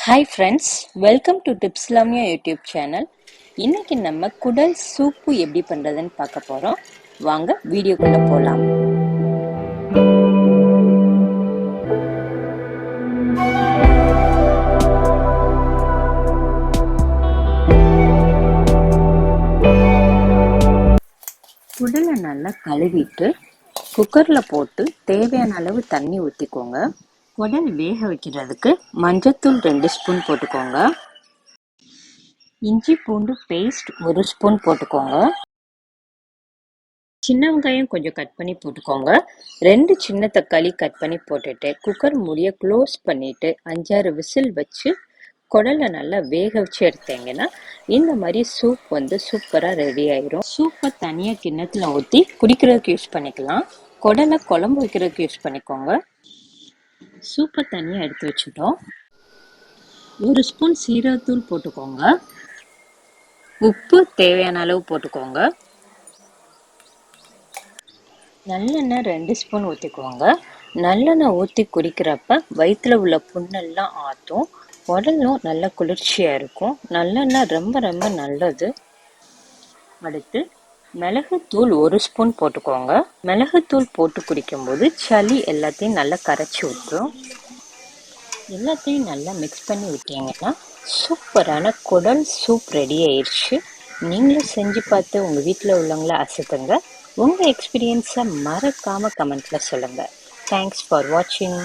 Hi friends, welcome to டிப்ஸ்லாமியா YouTube channel. இன்னைக்கு நம்ம குடல் சூப்பு எப்படி பண்ணுறதுன்னு பார்க்க போகிறோம். வாங்க வீடியோக்குள்ளே போகலாம். குடலை நல்லா கழுவிட்டு குக்கரில் போட்டு தேவையான அளவு தண்ணி ஊற்றிக்கோங்க. குடல் வேக வைக்கிறதுக்கு மஞ்சத்தூள் 2 ஸ்பூன் போட்டுக்கோங்க. இஞ்சி பூண்டு பேஸ்ட் 1 ஸ்பூன் போட்டுக்கோங்க. சின்ன வெங்காயம் கொஞ்சம் கட் பண்ணி போட்டுக்கோங்க. 2 சின்ன தக்காளி கட் பண்ணி போட்டுட்டு குக்கர் மூடியை க்ளோஸ் பண்ணிட்டு 5-6 விசில் வச்சு குடலை நல்லா வேக வச்சு எடுத்தீங்கன்னா இந்த மாதிரி சூப் சூப்பராக ரெடி ஆயிரும். சூப்பை தனியாக கிண்ணத்தில் ஊற்றி குடிக்கிறதுக்கு யூஸ் பண்ணிக்கலாம். குடலை குழம்பு வைக்கிறதுக்கு யூஸ் பண்ணிக்கோங்க. சூப்பை தனியாக எடுத்து வச்சுட்டோம். 1 ஸ்பூன் சீரகத்தூள் போட்டுக்கோங்க. உப்பு தேவையான அளவு போட்டுக்கோங்க. நல்லெண்ணெய் 2 ஸ்பூன் ஊற்றிக்கோங்க. நல்லெண்ணெய் ஊற்றி குடிக்கிறப்ப வயிற்றுல உள்ள புண்ணெல்லாம் ஆற்றும், உடலும் நல்ல குளிர்ச்சியாக இருக்கும். நல்லெண்ணெய் ரொம்ப ரொம்ப நல்லது. அடுத்து மிளகுத்தூள் 1 ஸ்பூன் போட்டுக்கோங்க. மிளகுத்தூள் போட்டு குடிக்கும்போது சளி எல்லாத்தையும் நல்லா கரைச்சி விட்டுரும். எல்லாத்தையும் நல்லா மிக்ஸ் பண்ணி விட்டீங்கன்னா சூப்பரான குடல் சூப் ரெடி ஆயிடுச்சு. நீங்களும் செஞ்சு பார்த்து உங்கள் வீட்டில் உள்ளவங்கள அசத்துங்க. உங்கள் எக்ஸ்பீரியன்ஸை மறக்காமல் கமெண்ட்டில் சொல்லுங்கள். தேங்க்ஸ் ஃபார் வாட்சிங்.